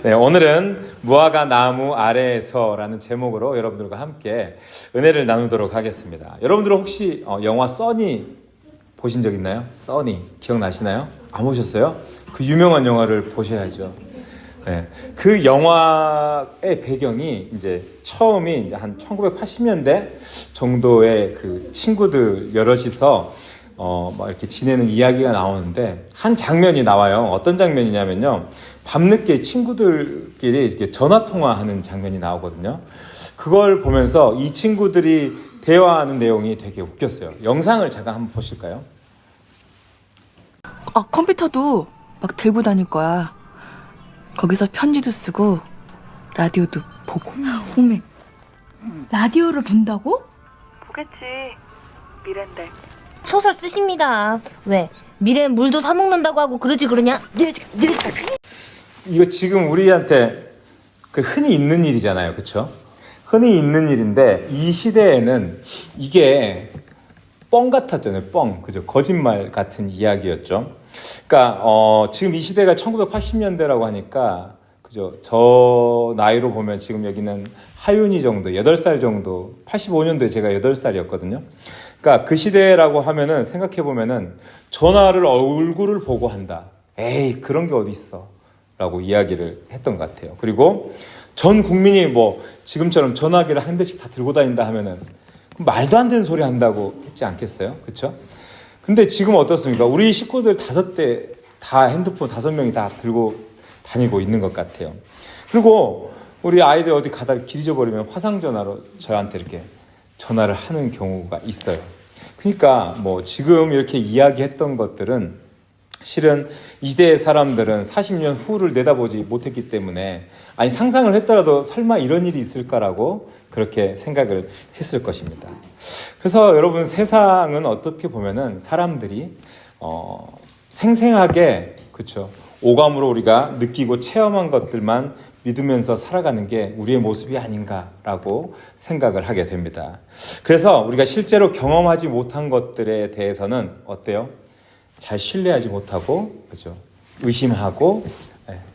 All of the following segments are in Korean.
네, 오늘은 무화과 나무 아래에서라는 제목으로 여러분들과 함께 은혜를 나누도록 하겠습니다. 여러분들 혹시 영화 써니 보신 적 있나요? 써니 기억나시나요? 안 보셨어요? 그 유명한 영화를 보셔야죠. 네, 그 영화의 배경이 이제 처음이 이제 한 1980년대 정도의 그 친구들 여럿이서 막 이렇게 지내는 이야기가 나오는데 한 장면이 나와요. 어떤 장면이냐면요. 밤늦게 친구들끼리 이렇게 전화 통화하는 장면이 나오거든요. 그걸 보면서 이 친구들이 대화하는 내용이 되게 웃겼어요. 영상을 잠깐 한번 보실까요? 컴퓨터도 막 들고 다닐 거야. 거기서 편지도 쓰고 라디오도 보고. 어메, 라디오를 본다고? 보겠지. 미래인데. 소설 쓰십니다. 왜? 미래엔 물도 사 먹는다고 하고 그러지 그러냐? 이거 지금 우리한테 그 흔히 있는 일이잖아요. 그렇죠? 흔히 있는 일인데 이 시대에는 이게 뻥 같았잖아요. 뻥. 그죠? 거짓말 같은 이야기였죠. 그러니까 지금 이 시대가 1980년대라고 하니까 그죠? 저 나이로 보면 지금 여기는 하윤이 정도, 8살 정도, 85년도에 제가 8살이었거든요. 그러니까 그 시대라고 하면은 생각해 보면은 전화를 얼굴을 보고 한다. 에이, 그런 게 어디 있어? 라고 이야기를 했던 것 같아요. 그리고 전 국민이 뭐 지금처럼 전화기를 한 대씩 다 들고 다닌다 하면은 말도 안 되는 소리 한다고 했지 않겠어요? 그렇죠? 근데 지금 어떻습니까? 우리 식구들 5대 다 핸드폰 5명이 다 들고 다니고 있는 것 같아요. 그리고 우리 아이들 어디 가다 길 잊어버리면 화상전화로 저한테 이렇게 전화를 하는 경우가 있어요. 그러니까 뭐 지금 이렇게 이야기했던 것들은 실은 이 시대의 사람들은 40년 후를 내다보지 못했기 때문에 아니 상상을 했더라도 설마 이런 일이 있을까라고 그렇게 생각을 했을 것입니다. 그래서 여러분 세상은 어떻게 보면은 사람들이 생생하게 그렇죠. 오감으로 우리가 느끼고 체험한 것들만 믿으면서 살아가는 게 우리의 모습이 아닌가라고 생각을 하게 됩니다. 그래서 우리가 실제로 경험하지 못한 것들에 대해서는 어때요? 잘 신뢰하지 못하고 그렇죠? 의심하고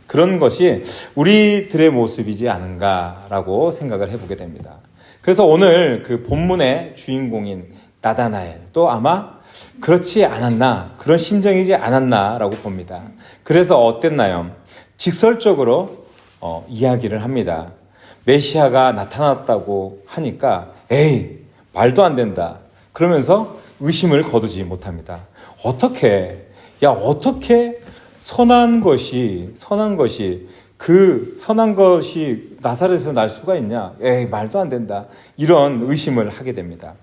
그런 것이 우리들의 모습이지 않은가라고 생각을 해보게 됩니다. 그래서 오늘 그 본문의 주인공인 나다나엘도 아마 그렇지 않았나, 그런 심정이지 않았나라고 봅니다. 그래서 어땠나요? 직설적으로 이야기를 합니다. 메시아가 나타났다고 하니까 에이, 말도 안 된다. 그러면서 의심을 거두지 못합니다. 어떻게 선한 것이 나사렛에서 날 수가 있냐? 에이, 말도 안 된다. 이런 의심을 하게 됩니다.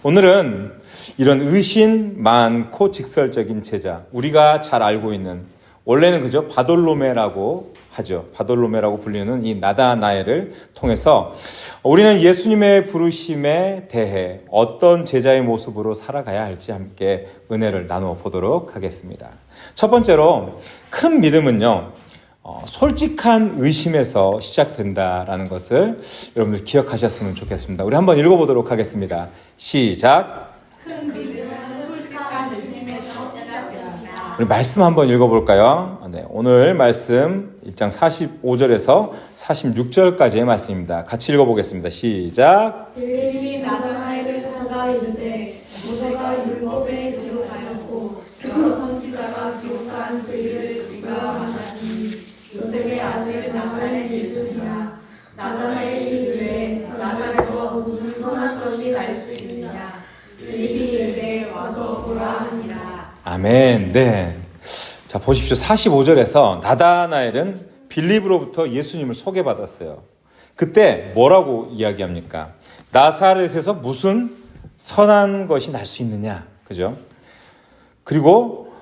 오늘은 이런 의심 많고 직설적인 제자, 우리가 잘 알고 있는 원래는 그죠? 바돌로메라고 하죠. 바돌로메라고 불리는 이 나다나엘을 통해서 우리는 예수님의 부르심에 대해 어떤 제자의 모습으로 살아가야 할지 함께 은혜를 나누어 보도록 하겠습니다. 첫 번째로 큰 믿음은요, 솔직한 의심에서 시작된다라는 것을 여러분들 기억하셨으면 좋겠습니다. 우리 한번 읽어보도록 하겠습니다. 시작. 큰 믿음은 솔직한 의심에서 시작됩니다. 우리 말씀 한번 읽어볼까요? 네, 오늘 말씀 1장 45절에서 46절까지의 말씀입니다. 같이 읽어보겠습니다. 시작. 빌립이 나다나엘을 찾아 이르되 모세가 율법에 기록하였고 여러 선지자가 기록한 그 일을 우리가 만났으니 요셉의 아들 나사렛 예수니라. 나다나엘이 이르되 나사렛에서 무슨 선한 것이 날 수 있느냐. 빌립이 이르되 와서 보라 하니라. 아멘. 네. 자, 보십시오. 45절에서 나다나엘은 빌립으로부터 예수님을 소개받았어요. 그때 뭐라고 이야기합니까? 나사렛에서 무슨 선한 것이 날 수 있느냐. 그죠? 그리고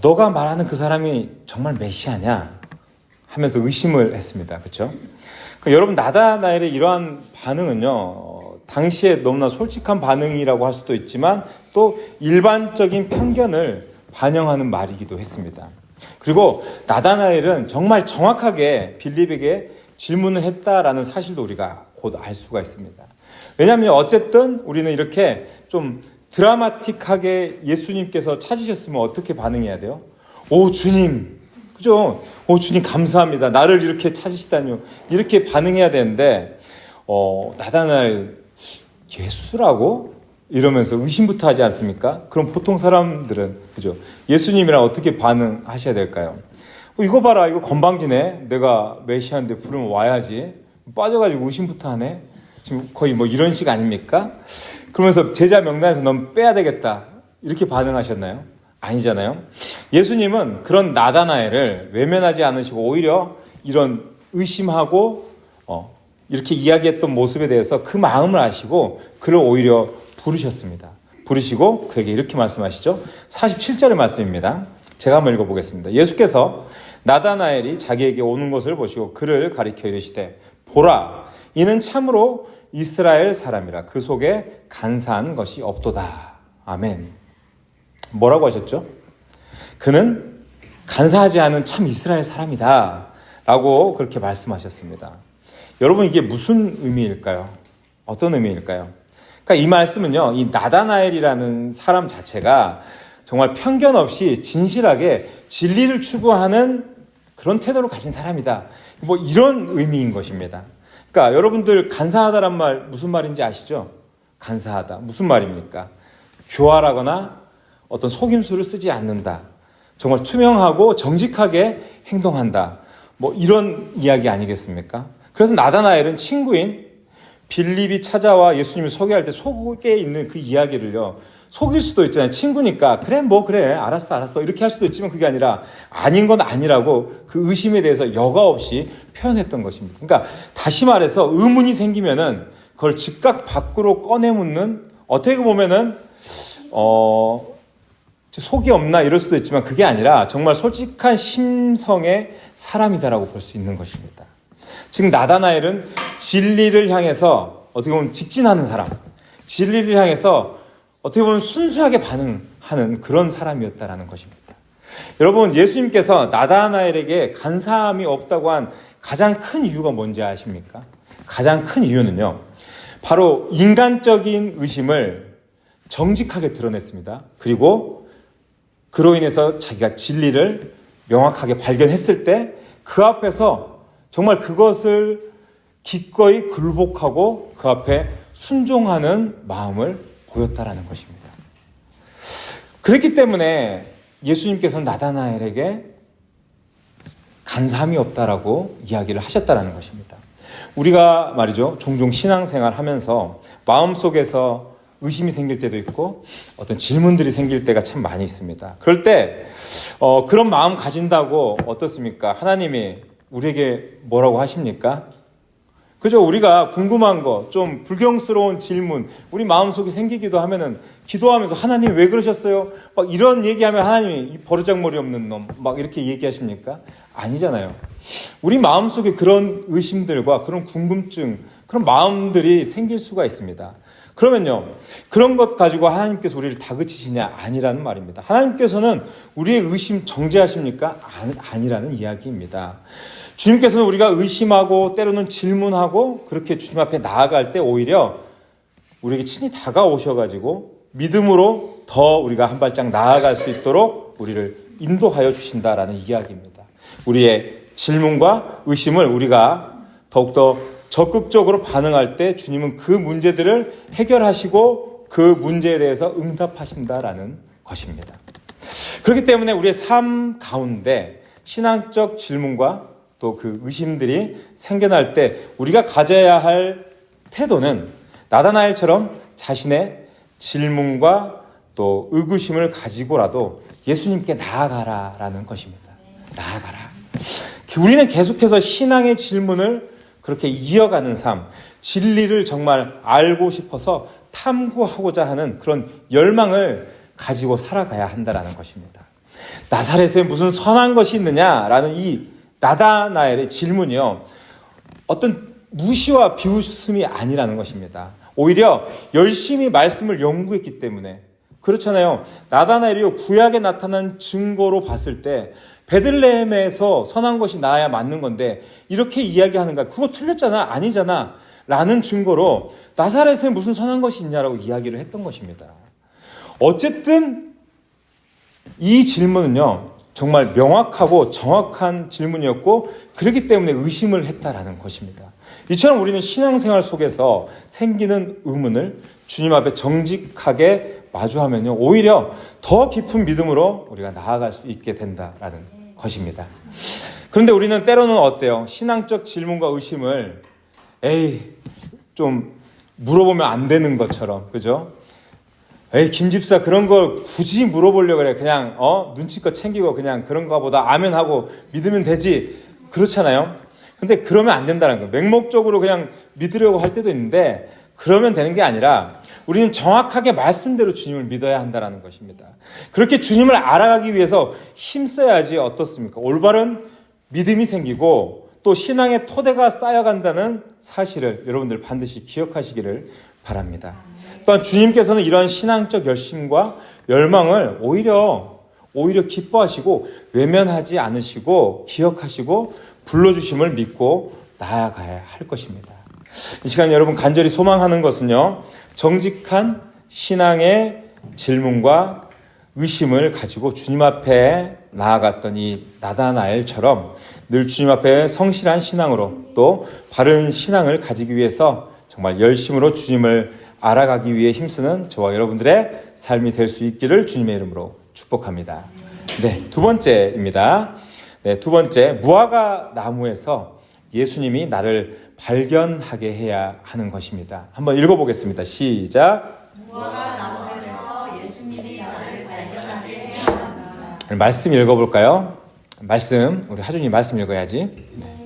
너가 말하는 그 사람이 정말 메시아냐? 하면서 의심을 했습니다. 그렇죠? 여러분, 나다나엘의 이러한 반응은요, 당시에 너무나 솔직한 반응이라고 할 수도 있지만 또 일반적인 편견을 반영하는 말이기도 했습니다. 그리고 나다나엘은 정말 정확하게 빌립에게 질문을 했다라는 사실도 우리가 곧 알 수가 있습니다. 왜냐하면 어쨌든 우리는 이렇게 좀 드라마틱하게 예수님께서 찾으셨으면 어떻게 반응해야 돼요? 오, 주님! 그죠? 주님 감사합니다. 나를 이렇게 찾으시다니요. 이렇게 반응해야 되는데 나다나엘 예수라고? 이러면서 의심부터 하지 않습니까? 그럼 보통 사람들은 그죠? 예수님이랑 어떻게 반응하셔야 될까요? 이거 봐라, 이거 건방지네. 내가 메시아인데 부르면 와야지. 빠져가지고 의심부터 하네. 지금 거의 뭐 이런 식 아닙니까? 그러면서 제자 명단에서 넌 빼야 되겠다. 이렇게 반응하셨나요? 아니잖아요. 예수님은 그런 나다나엘을 외면하지 않으시고 오히려 이런 의심하고 이렇게 이야기했던 모습에 대해서 그 마음을 아시고 그를 오히려 부르셨습니다. 부르시고 그에게 이렇게 말씀하시죠. 47절의 말씀입니다. 제가 한번 읽어보겠습니다. 예수께서 나다나엘이 자기에게 오는 것을 보시고 그를 가리켜 이르시되 보라, 이는 참으로 이스라엘 사람이라 그 속에 간사한 것이 없도다. 아멘. 뭐라고 하셨죠? 그는 간사하지 않은 참 이스라엘 사람이다 라고 그렇게 말씀하셨습니다. 여러분, 이게 무슨 의미일까요? 어떤 의미일까요? 그러니까 이 말씀은요, 이 나다나엘이라는 사람 자체가 정말 편견 없이 진실하게 진리를 추구하는 그런 태도를 가진 사람이다. 뭐 이런 의미인 것입니다. 그러니까 여러분들 간사하다란 말 무슨 말인지 아시죠? 간사하다. 무슨 말입니까? 교활하거나 어떤 속임수를 쓰지 않는다. 정말 투명하고 정직하게 행동한다. 뭐 이런 이야기 아니겠습니까? 그래서 나다나엘은 친구인 빌립이 찾아와 예수님을 소개할 때 속에 있는 그 이야기를요, 속일 수도 있잖아요. 친구니까 그래 뭐 그래 알았어 이렇게 할 수도 있지만 그게 아니라 아닌 건 아니라고 그 의심에 대해서 여과 없이 표현했던 것입니다. 그러니까 다시 말해서 의문이 생기면은 그걸 즉각 밖으로 꺼내 묻는, 어떻게 보면은 속이 없나 이럴 수도 있지만 그게 아니라 정말 솔직한 심성의 사람이다라고 볼 수 있는 것입니다. 지금 나다나엘은 진리를 향해서 어떻게 보면 직진하는 사람, 진리를 향해서 어떻게 보면 순수하게 반응하는 그런 사람이었다라는 것입니다. 여러분, 예수님께서 나다나엘에게 간사함이 없다고 한 가장 큰 이유가 뭔지 아십니까? 가장 큰 이유는요, 바로 인간적인 의심을 정직하게 드러냈습니다. 그리고 그로 인해서 자기가 진리를 명확하게 발견했을 때 그 앞에서 정말 그것을 기꺼이 굴복하고 그 앞에 순종하는 마음을 보였다라는 것입니다. 그렇기 때문에 예수님께서는 나다나엘에게 간사함이 없다라고 이야기를 하셨다라는 것입니다. 우리가 말이죠, 종종 신앙생활 하면서 마음속에서 의심이 생길 때도 있고 어떤 질문들이 생길 때가 참 많이 있습니다. 그럴 때 그런 마음 가진다고 어떻습니까? 하나님이 우리에게 뭐라고 하십니까? 그죠? 우리가 궁금한 거, 좀 불경스러운 질문, 우리 마음속에 생기기도 하면은 기도하면서 하나님 왜 그러셨어요? 막 이런 얘기하면 하나님이 이 버르장머리 없는 놈, 막 이렇게 얘기하십니까? 아니잖아요. 우리 마음속에 그런 의심들과 그런 궁금증, 그런 마음들이 생길 수가 있습니다. 그러면요, 그런 것 가지고 하나님께서 우리를 다그치시냐? 아니라는 말입니다. 하나님께서는 우리의 의심 정죄하십니까? 아니라는 이야기입니다. 주님께서는 우리가 의심하고 때로는 질문하고 그렇게 주님 앞에 나아갈 때 오히려 우리에게 친히 다가오셔가지고 믿음으로 더 우리가 한 발짝 나아갈 수 있도록 우리를 인도하여 주신다라는 이야기입니다. 우리의 질문과 의심을 우리가 더욱더 적극적으로 반응할 때 주님은 그 문제들을 해결하시고 그 문제에 대해서 응답하신다라는 것입니다. 그렇기 때문에 우리의 삶 가운데 신앙적 질문과 또 그 의심들이 생겨날 때 우리가 가져야 할 태도는 나다나엘처럼 자신의 질문과 또 의구심을 가지고라도 예수님께 나아가라라는 것입니다. 나아가라. 우리는 계속해서 신앙의 질문을 그렇게 이어가는 삶, 진리를 정말 알고 싶어서 탐구하고자 하는 그런 열망을 가지고 살아가야 한다는 것입니다. 나사렛에 무슨 선한 것이 있느냐라는 이 나다나엘의 질문이요, 어떤 무시와 비웃음이 아니라는 것입니다. 오히려 열심히 말씀을 연구했기 때문에 그렇잖아요. 나다나엘이 구약에 나타난 증거로 봤을 때 베들레헴에서 선한 것이 나야 맞는 건데 이렇게 이야기하는가? 그거 틀렸잖아, 아니잖아 라는 증거로 나사렛에 무슨 선한 것이 있냐라고 이야기를 했던 것입니다. 어쨌든 이 질문은요, 정말 명확하고 정확한 질문이었고 그렇기 때문에 의심을 했다라는 것입니다. 이처럼 우리는 신앙생활 속에서 생기는 의문을 주님 앞에 정직하게 마주하면요, 오히려 더 깊은 믿음으로 우리가 나아갈 수 있게 된다라는 것입니다. 그런데 우리는 때로는 어때요? 신앙적 질문과 의심을 좀 물어보면 안 되는 것처럼, 그죠? 김 집사 그런 걸 굳이 물어보려고 그래. 그냥 눈치껏 챙기고 그냥 그런가 보다 아멘하고 믿으면 되지. 그렇잖아요. 근데 그러면 안 된다는 거예요. 맹목적으로 그냥 믿으려고 할 때도 있는데 그러면 되는 게 아니라 우리는 정확하게 말씀대로 주님을 믿어야 한다는 것입니다. 그렇게 주님을 알아가기 위해서 힘써야지 어떻습니까? 올바른 믿음이 생기고 또 신앙의 토대가 쌓여간다는 사실을 여러분들 반드시 기억하시기를 바랍니다. 또한 주님께서는 이러한 신앙적 열심과 열망을 오히려 기뻐하시고 외면하지 않으시고 기억하시고 불러주심을 믿고 나아가야 할 것입니다. 이 시간 여러분 간절히 소망하는 것은요, 정직한 신앙의 질문과 의심을 가지고 주님 앞에 나아갔던 이 나다나엘처럼 늘 주님 앞에 성실한 신앙으로 또 바른 신앙을 가지기 위해서 정말 열심으로 주님을 알아가기 위해 힘쓰는 저와 여러분들의 삶이 될 수 있기를 주님의 이름으로 축복합니다. 네, 두 번째입니다. 네, 두 번째, 무화과 나무에서 예수님이 나를 발견하게 해야 하는 것입니다. 한번 읽어보겠습니다. 시작. 무화과 나무에서 예수님이 나를 발견하게 해야 한다. 말씀 읽어볼까요? 말씀, 우리 하준이 말씀 읽어야지. 네.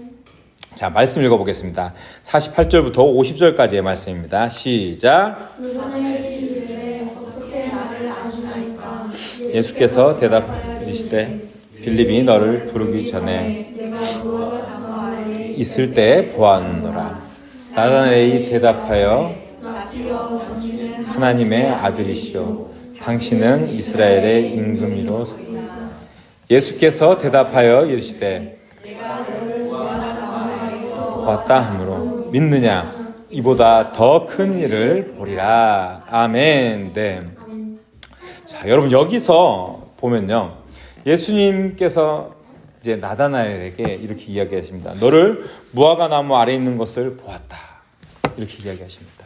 자, 말씀 읽어보겠습니다. 48절부터 50절까지의 말씀입니다. 시작. 나다나엘이 이르되 어떻게 나를 아시나이까? 예수께서 대답하시되 빌립이 너를 부르기 전에 내가 무화과 나무 아래에 있을 때 보았노라. 나다나엘이 대답하여 라비여 당신은 하나님의 아들이시오. 당신은 이스라엘의 임금이로. 예수께서 대답하여 이르시되 왔다 하므로 믿느냐? 이보다 더 큰 일을 보리라. 아멘. 네. 자, 여러분 여기서 보면요, 예수님께서 이제 나다나엘에게 이렇게 이야기하십니다. 너를 무화과 나무 아래 있는 것을 보았다. 이렇게 이야기하십니다.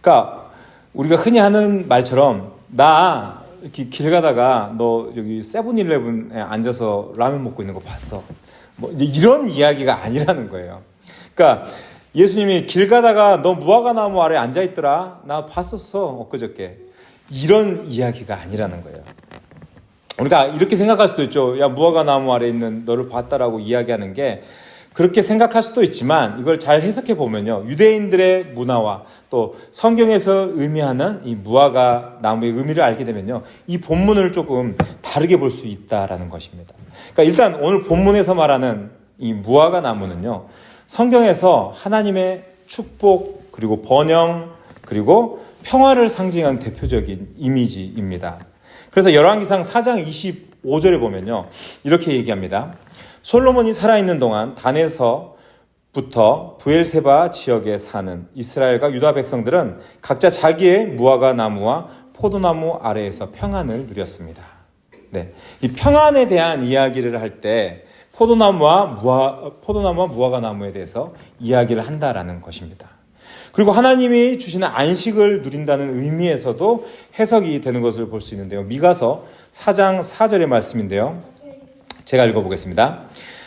그러니까 우리가 흔히 하는 말처럼 나 이렇게 길 가다가 너 여기 세븐일레븐에 앉아서 라면 먹고 있는 거 봤어. 뭐 이제 이런 이야기가 아니라는 거예요. 그러니까 예수님이 길 가다가 너 무화과 나무 아래 앉아 있더라. 나 봤었어. 엊그저께. 이런 이야기가 아니라는 거예요. 우리가 이렇게 생각할 수도 있죠. 야, 무화과 나무 아래 있는 너를 봤다라고 이야기하는 게 그렇게 생각할 수도 있지만 이걸 잘 해석해 보면요, 유대인들의 문화와 또 성경에서 의미하는 이 무화과 나무의 의미를 알게 되면요, 이 본문을 조금 다르게 볼 수 있다라는 것입니다. 그러니까 일단 오늘 본문에서 말하는 이 무화과 나무는요, 성경에서 하나님의 축복 그리고 번영 그리고 평화를 상징한 대표적인 이미지입니다. 그래서 열왕기상 4장 25절에 보면요, 이렇게 얘기합니다. 솔로몬이 살아있는 동안 단에서부터 부엘세바 지역에 사는 이스라엘과 유다 백성들은 각자 자기의 무화과 나무와 포도나무 아래에서 평안을 누렸습니다. 네, 이 평안에 대한 이야기를 할 때 포도나무와 무화과 나무에 대해서 이야기를 한다라는 것입니다. 그리고 하나님이 주시는 안식을 누린다는 의미에서도 해석이 되는 것을 볼 수 있는데요. 미가서 4장 4절의 말씀인데요. 제가 읽어보겠습니다.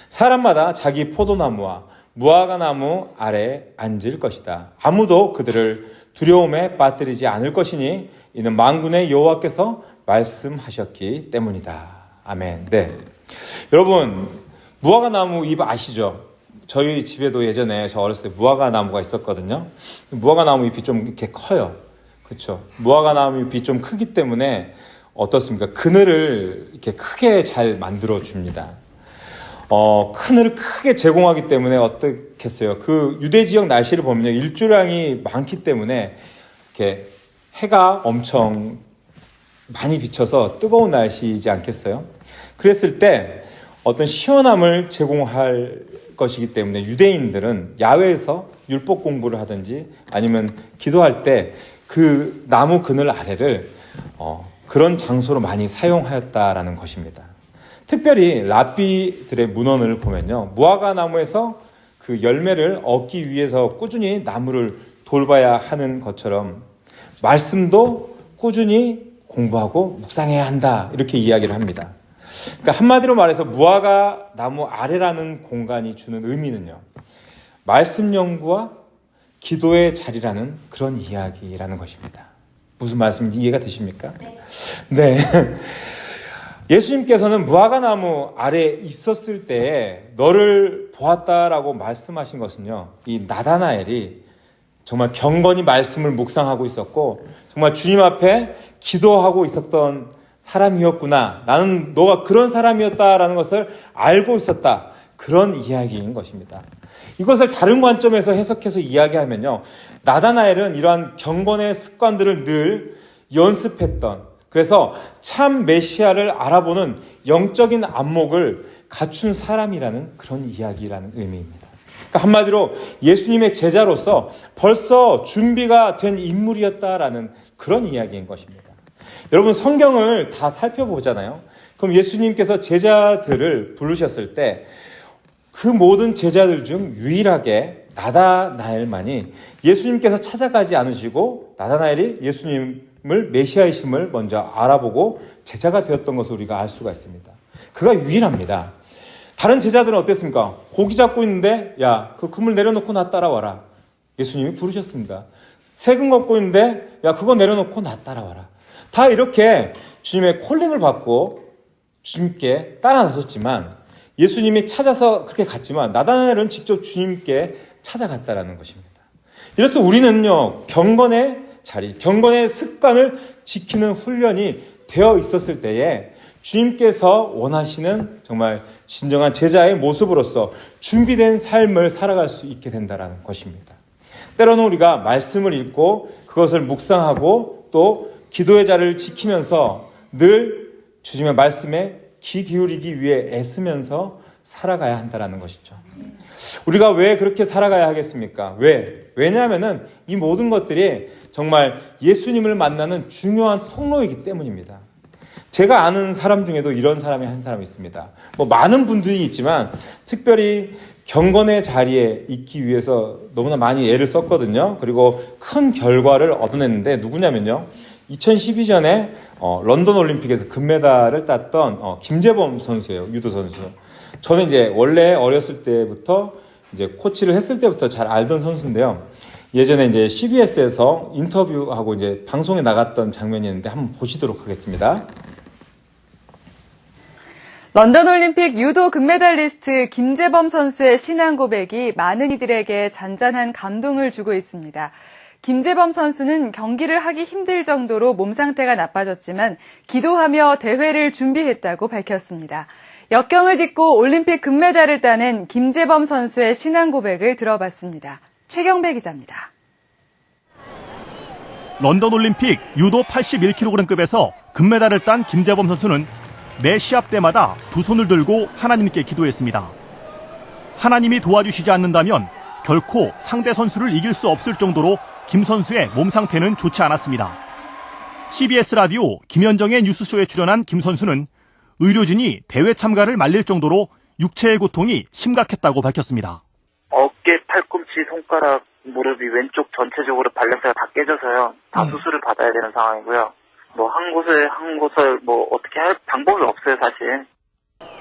사람마다 자기 포도나무와 무화과 나무 아래 앉을 것이다. 아무도 그들을 두려움에 빠뜨리지 않을 것이니 이는 만군의 여호와께서 말씀하셨기 때문이다. 아멘. 네, 여러분 무화과 나무 잎 아시죠? 저희 집에도 예전에 저 어렸을 때 무화과 나무가 있었거든요. 무화과 나무 잎이 좀 이렇게 커요. 그렇죠? 무화과 나무 잎이 좀 크기 때문에 어떻습니까? 그늘을 이렇게 크게 잘 만들어 줍니다. 그늘을 크게 제공하기 때문에 어떻겠어요? 그 유대 지역 날씨를 보면요, 일조량이 많기 때문에 이렇게 해가 엄청 많이 비쳐서 뜨거운 날씨이지 않겠어요? 그랬을 때 어떤 시원함을 제공할 것이기 때문에 유대인들은 야외에서 율법 공부를 하든지 아니면 기도할 때 그 나무 그늘 아래를 그런 장소로 많이 사용하였다라는 것입니다. 특별히 랍비들의 문헌을 보면요, 무화과 나무에서 그 열매를 얻기 위해서 꾸준히 나무를 돌봐야 하는 것처럼 말씀도 꾸준히 공부하고 묵상해야 한다, 이렇게 이야기를 합니다. 그러니까 한마디로 말해서 무화과 나무 아래라는 공간이 주는 의미는요, 말씀 연구와 기도의 자리라는 그런 이야기라는 것입니다. 무슨 말씀인지 이해가 되십니까? 네. 예수님께서는 무화과 나무 아래에 있었을 때에 너를 보았다라고 말씀하신 것은요, 이 나다나엘이 정말 경건히 말씀을 묵상하고 있었고 정말 주님 앞에 기도하고 있었던 사람이었구나, 나는 너가 그런 사람이었다라는 것을 알고 있었다, 그런 이야기인 것입니다. 이것을 다른 관점에서 해석해서 이야기하면요, 나다나엘은 이러한 경건의 습관들을 늘 연습했던, 그래서 참 메시아를 알아보는 영적인 안목을 갖춘 사람이라는 그런 이야기라는 의미입니다. 그러니까 한마디로 예수님의 제자로서 벌써 준비가 된 인물이었다라는 그런 이야기인 것입니다. 여러분, 성경을 다 살펴보잖아요. 그럼 예수님께서 제자들을 부르셨을 때 그 모든 제자들 중 유일하게 나다나엘만이 예수님께서 찾아가지 않으시고 나다나엘이 예수님을 메시아이심을 먼저 알아보고 제자가 되었던 것을 우리가 알 수가 있습니다. 그가 유일합니다. 다른 제자들은 어땠습니까? 고기 잡고 있는데 야, 그 그물 내려놓고 나 따라와라. 예수님이 부르셨습니다. 세금 걷고 있는데 야, 그거 내려놓고 나 따라와라. 다 이렇게 주님의 콜링을 받고 주님께 따라 나섰지만, 예수님이 찾아서 그렇게 갔지만 나다나엘은 직접 주님께 찾아갔다라는 것입니다. 이렇듯 우리는요, 경건의 자리, 경건의 습관을 지키는 훈련이 되어 있었을 때에 주님께서 원하시는 정말 진정한 제자의 모습으로서 준비된 삶을 살아갈 수 있게 된다는 것입니다. 때로는 우리가 말씀을 읽고 그것을 묵상하고 또 기도의 자리를 지키면서 늘 주님의 말씀에 귀 기울이기 위해 애쓰면서 살아가야 한다는 것이죠. 우리가 왜 그렇게 살아가야 하겠습니까? 왜냐하면은 이 모든 것들이 정말 예수님을 만나는 중요한 통로이기 때문입니다. 제가 아는 사람 중에도 이런 사람이 한 사람이 있습니다. 많은 분들이 있지만 특별히 경건의 자리에 있기 위해서 너무나 많이 애를 썼거든요. 그리고 큰 결과를 얻어냈는데 누구냐면요, 2012년에 런던 올림픽에서 금메달을 땄던 김재범 선수예요. 유도 선수. 저는 이제 원래 어렸을 때부터 이제 코치를 했을 때부터 잘 알던 선수인데요. 예전에 이제 CBS에서 인터뷰하고 이제 방송에 나갔던 장면이 있는데 한번 보시도록 하겠습니다. 런던 올림픽 유도 금메달리스트 김재범 선수의 신앙 고백이 많은 이들에게 잔잔한 감동을 주고 있습니다. 김재범 선수는 경기를 하기 힘들 정도로 몸 상태가 나빠졌지만 기도하며 대회를 준비했다고 밝혔습니다. 역경을 딛고 올림픽 금메달을 따낸 김재범 선수의 신앙 고백을 들어봤습니다. 최경배 기자입니다. 런던 올림픽 유도 81kg급에서 금메달을 딴 김재범 선수는 매 시합 때마다 두 손을 들고 하나님께 기도했습니다. 하나님이 도와주시지 않는다면 결코 상대 선수를 이길 수 없을 정도로 김 선수의 몸 상태는 좋지 않았습니다. CBS 라디오 김현정의 뉴스쇼에 출연한 김 선수는 의료진이 대회 참가를 말릴 정도로 육체의 고통이 심각했다고 밝혔습니다. 어깨, 팔꿈치, 손가락, 무릎이 왼쪽 전체적으로 밸런스가 다 깨져서요. 다 수술을 받아야 되는 상황이고요. 한 곳을 어떻게 할 방법이 없어요, 사실.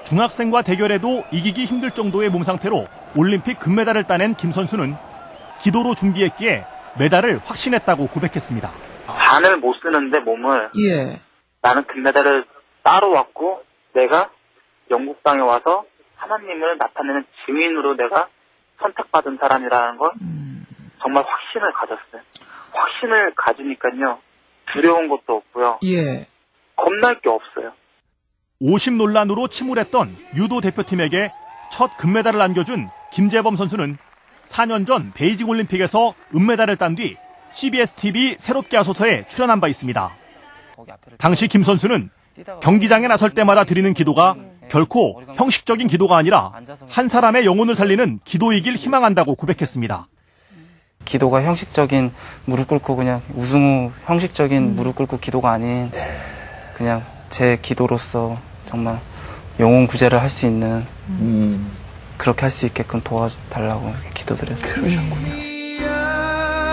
중학생과 대결에도 이기기 힘들 정도의 몸 상태로 올림픽 금메달을 따낸 김 선수는 기도로 준비했기에 메달을 확신했다고 고백했습니다. 반을 못 쓰는데 몸을 나는 금메달을 따러 왔고 내가 영국 땅에 와서 하나님을 나타내는 증인으로 내가 선택받은 사람이라는 걸 정말 확신을 가졌어요. 확신을 가지니까요, 두려운 것도 없고요. 겁날 게 없어요. 50 논란으로 침울했던 유도 대표팀에게 첫 금메달을 안겨준 김재범 선수는 4년 전 베이징 올림픽에서 은메달을 딴 뒤 CBS TV 새롭게 하소서에 출연한 바 있습니다. 당시 김 선수는 경기장에 나설 때마다 드리는 기도가 결코 형식적인 기도가 아니라 한 사람의 영혼을 살리는 기도이길 희망한다고 고백했습니다. 기도가 형식적인 무릎 꿇고 그냥 우승 후 형식적인 무릎 꿇고 기도가 아닌 그냥 제 기도로서 정말 영혼 구제를 할 수 있는 그렇게 할 수 있게끔 도와달라고 이렇게 기도드렸어요.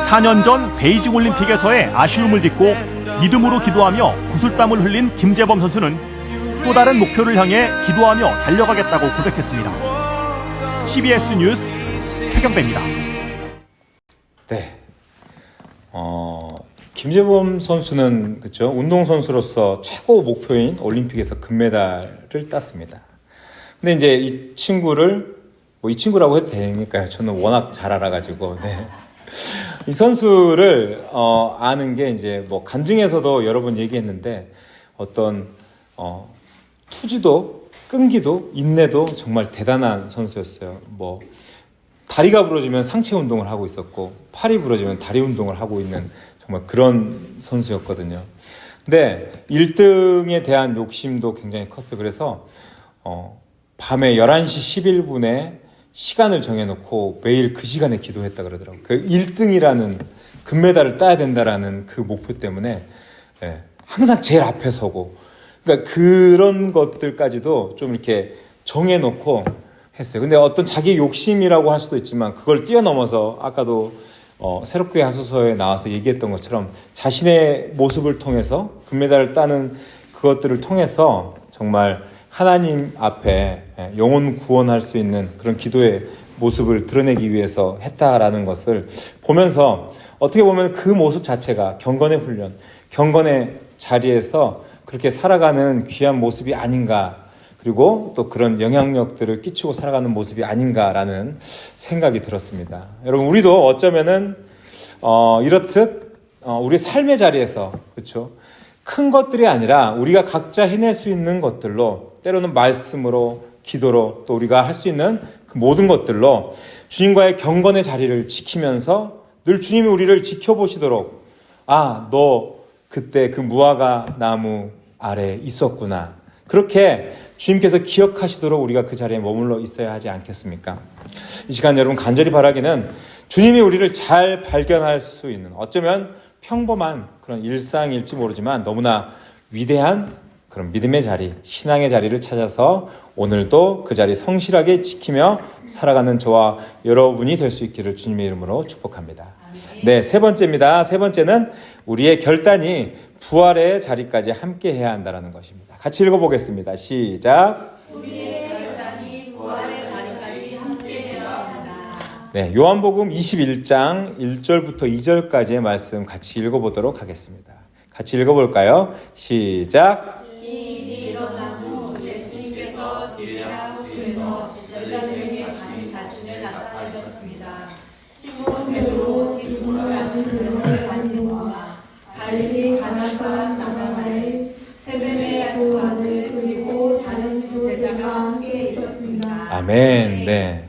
4년 전 베이징 올림픽에서의 아쉬움을 딛고 믿음으로 기도하며 구슬땀을 흘린 김재범 선수는 또 다른 목표를 향해 기도하며 달려가겠다고 고백했습니다. CBS 뉴스 최경배입니다. 네. 김재범 선수는 그렇죠. 운동선수로서 최고 목표인 올림픽에서 금메달을 땄습니다. 근데 이제 이 친구를 이 친구라고 해도 되니까요. 저는 워낙 잘 알아가지고. 네. 이 선수를 아는 게 이제 뭐 간증에서도 여러 번 얘기했는데 어떤 투지도 끈기도 인내도 정말 대단한 선수였어요. 뭐 다리가 부러지면 상체 운동을 하고 있었고 팔이 부러지면 다리 운동을 하고 있는 정말 그런 선수였거든요. 근데 1등에 대한 욕심도 굉장히 컸어요. 그래서 밤에 11시 11분에 시간을 정해놓고 매일 그 시간에 기도했다 그러더라고요. 그 1등이라는 금메달을 따야 된다라는 그 목표 때문에 항상 제일 앞에 서고 그러니까 그런 것들까지도 좀 이렇게 정해놓고 했어요. 근데 어떤 자기 욕심이라고 할 수도 있지만 그걸 뛰어넘어서 아까도 새롭게 하소서에 나와서 얘기했던 것처럼 자신의 모습을 통해서 금메달을 따는 그것들을 통해서 정말 하나님 앞에 영혼 구원할 수 있는 그런 기도의 모습을 드러내기 위해서 했다라는 것을 보면서 어떻게 보면 그 모습 자체가 경건의 훈련, 경건의 자리에서 그렇게 살아가는 귀한 모습이 아닌가, 그리고 또 그런 영향력들을 끼치고 살아가는 모습이 아닌가라는 생각이 들었습니다. 여러분, 우리도 어쩌면은 이렇듯 우리 삶의 자리에서 그렇죠? 큰 것들이 아니라 우리가 각자 해낼 수 있는 것들로, 때로는 말씀으로, 기도로, 또 우리가 할 수 있는 그 모든 것들로 주님과의 경건의 자리를 지키면서 늘 주님이 우리를 지켜보시도록, 너 그때 그 무화과 나무 아래 있었구나, 그렇게 주님께서 기억하시도록 우리가 그 자리에 머물러 있어야 하지 않겠습니까? 이 시간 여러분 간절히 바라기는 주님이 우리를 잘 발견할 수 있는, 어쩌면 평범한 그런 일상일지 모르지만 너무나 위대한 그런 믿음의 자리, 신앙의 자리를 찾아서 오늘도 그 자리 성실하게 지키며 살아가는 저와 여러분이 될 수 있기를 주님의 이름으로 축복합니다. 네, 세 번째입니다. 세 번째는 우리의 결단이 부활의 자리까지 함께 해야 한다는 것입니다. 같이 읽어보겠습니다. 시작. 우리의 결단이 부활의 자리까지 함께해야 한다. 네, 요한복음 21장 1절부터 2절까지의 말씀 같이 읽어보도록 하겠습니다. 같이 읽어볼까요? 시작. 이 일이 일어난 후 예수님께서 디베랴 호수에서 여자들에게 다시 나타나셨습니다. 시몬 베드로 디두모라는 베드로의 간증과 갈릴리 가나 사람 나다나엘 세베네 두 아들 그리고 다른 두 제자가 함께 있었습니다. 아멘. 네.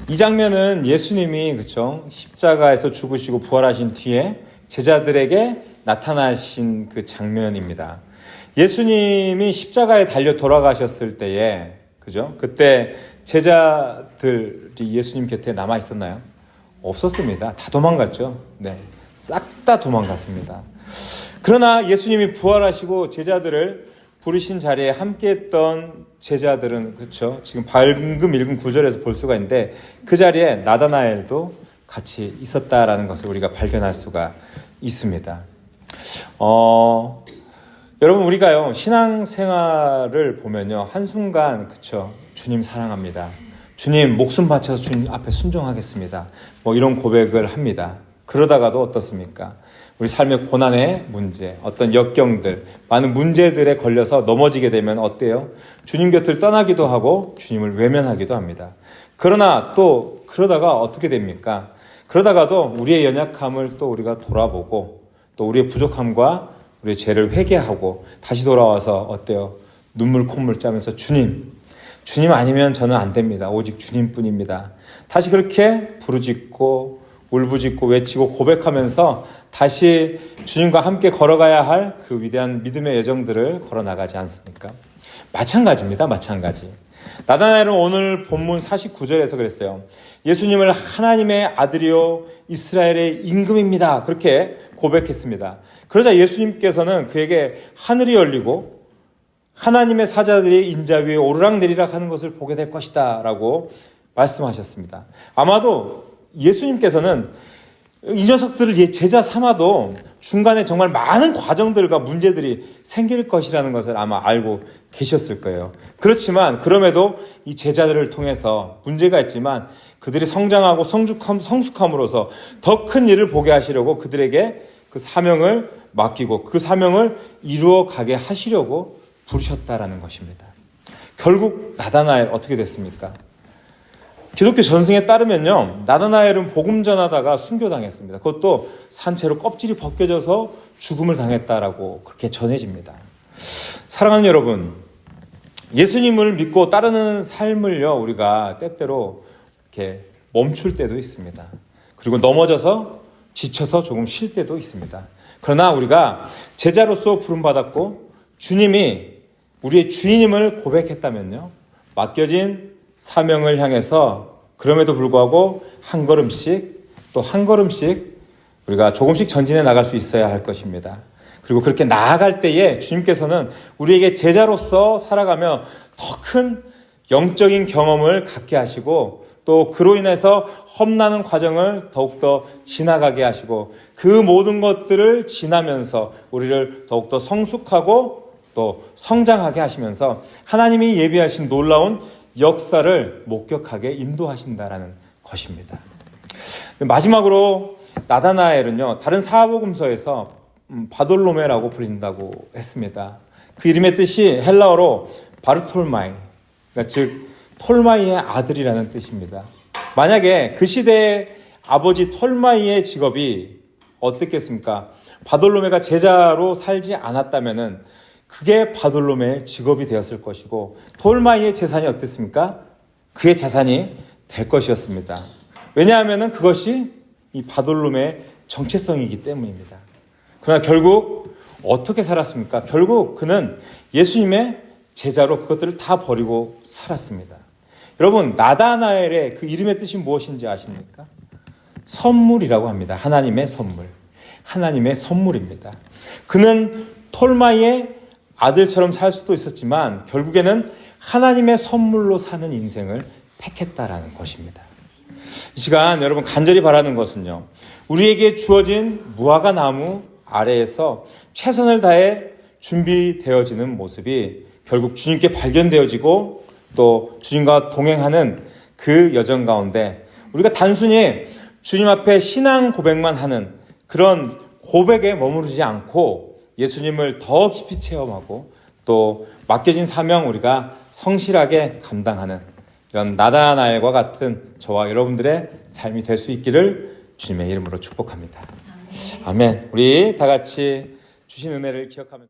이 장면은 예수님이 그렇죠? 십자가에서 죽으시고 부활하신 뒤에 제자들에게 나타나신 그 장면입니다. 예수님이 십자가에 달려 돌아가셨을 때에, 그죠? 그때 제자들이 예수님 곁에 남아 있었나요? 없었습니다. 다 도망갔죠. 네. 싹 다 도망갔습니다. 그러나 예수님이 부활하시고 제자들을 부르신 자리에 함께 했던 제자들은, 그렇죠? 지금 방금 읽은 구절에서 볼 수가 있는데 그 자리에 나다나엘도 같이 있었다라는 것을 우리가 발견할 수가 있습니다. 여러분, 우리가요, 신앙생활을 보면요, 한순간, 그쵸, 주님 사랑합니다. 주님, 목숨 바쳐서 주님 앞에 순종하겠습니다. 뭐 이런 고백을 합니다. 그러다가도 어떻습니까? 우리 삶의 고난의 문제, 어떤 역경들, 많은 문제들에 걸려서 넘어지게 되면 어때요? 주님 곁을 떠나기도 하고 주님을 외면하기도 합니다. 그러나 또 그러다가 어떻게 됩니까? 그러다가도 우리의 연약함을 또 우리가 돌아보고 또 우리의 부족함과 우리의 죄를 회개하고 다시 돌아와서 어때요? 눈물 콧물 짜면서 주님 아니면 저는 안 됩니다. 오직 주님뿐입니다. 다시 그렇게 부르짖고 울부짖고 외치고 고백하면서 다시 주님과 함께 걸어가야 할 그 위대한 믿음의 여정들을 걸어나가지 않습니까? 마찬가지입니다. 마찬가지. 나다나엘은 오늘 본문 49절에서 그랬어요. 예수님을 하나님의 아들이요 이스라엘의 임금입니다. 그렇게 고백했습니다. 그러자 예수님께서는 그에게 하늘이 열리고 하나님의 사자들이 인자 위에 오르락내리락 하는 것을 보게 될 것이다 라고 말씀하셨습니다. 아마도 예수님께서는 이 녀석들을 제자 삼아도 중간에 정말 많은 과정들과 문제들이 생길 것이라는 것을 아마 알고 계셨을 거예요. 그렇지만 그럼에도 이 제자들을 통해서 문제가 있지만 그들이 성장하고 성숙함으로써 더 큰 일을 보게 하시려고 그들에게 그 사명을 맡기고 그 사명을 이루어 가게 하시려고 부르셨다라는 것입니다. 결국 나다나엘 어떻게 됐습니까? 기독교 전승에 따르면요, 나다나엘은 복음 전하다가 순교당했습니다. 그것도 산채로 껍질이 벗겨져서 죽음을 당했다라고 그렇게 전해집니다. 사랑하는 여러분, 예수님을 믿고 따르는 삶을요, 우리가 때때로 이렇게 멈출 때도 있습니다. 그리고 넘어져서 지쳐서 조금 쉴 때도 있습니다. 그러나 우리가 제자로서 부름받았고 주님이 우리의 주인임을 고백했다면요, 맡겨진 사명을 향해서 그럼에도 불구하고 한 걸음씩 또 한 걸음씩 우리가 조금씩 전진해 나갈 수 있어야 할 것입니다. 그리고 그렇게 나아갈 때에 주님께서는 우리에게 제자로서 살아가며 더 큰 영적인 경험을 갖게 하시고 또 그로 인해서 험난한 과정을 더욱더 지나가게 하시고 그 모든 것들을 지나면서 우리를 더욱더 성숙하고 또 성장하게 하시면서 하나님이 예비하신 놀라운 역사를 목격하게 인도하신다라는 것입니다. 마지막으로 나다나엘은요, 다른 사복음서에서 바돌로메라고 불린다고 했습니다. 그 이름의 뜻이 헬라어로 바르톨마이, 그러니까 즉 톨마이의 아들이라는 뜻입니다. 만약에 그 시대의 아버지 톨마이의 직업이 어떻겠습니까? 바돌로메가 제자로 살지 않았다면은 그게 바돌로메의 직업이 되었을 것이고 톨마이의 재산이 어땠습니까? 그의 재산이 될 것이었습니다. 왜냐하면 그것이 이 바돌로메의 정체성이기 때문입니다. 그러나 결국 어떻게 살았습니까? 결국 그는 예수님의 제자로 그것들을 다 버리고 살았습니다. 여러분, 나다나엘의 그 이름의 뜻이 무엇인지 아십니까? 선물이라고 합니다. 하나님의 선물. 하나님의 선물입니다. 그는 톨마이의 아들처럼 살 수도 있었지만 결국에는 하나님의 선물로 사는 인생을 택했다라는 것입니다. 이 시간 여러분 간절히 바라는 것은요, 우리에게 주어진 무화과 나무 아래에서 최선을 다해 준비되어지는 모습이 결국 주님께 발견되어지고 또 주님과 동행하는 그 여정 가운데 우리가 단순히 주님 앞에 신앙 고백만 하는 그런 고백에 머무르지 않고 예수님을 더 깊이 체험하고 또 맡겨진 사명 우리가 성실하게 감당하는 이런 나다나엘과 같은 저와 여러분들의 삶이 될 수 있기를 주님의 이름으로 축복합니다. 아멘. 우리 다 같이 주신 은혜를 기억하면서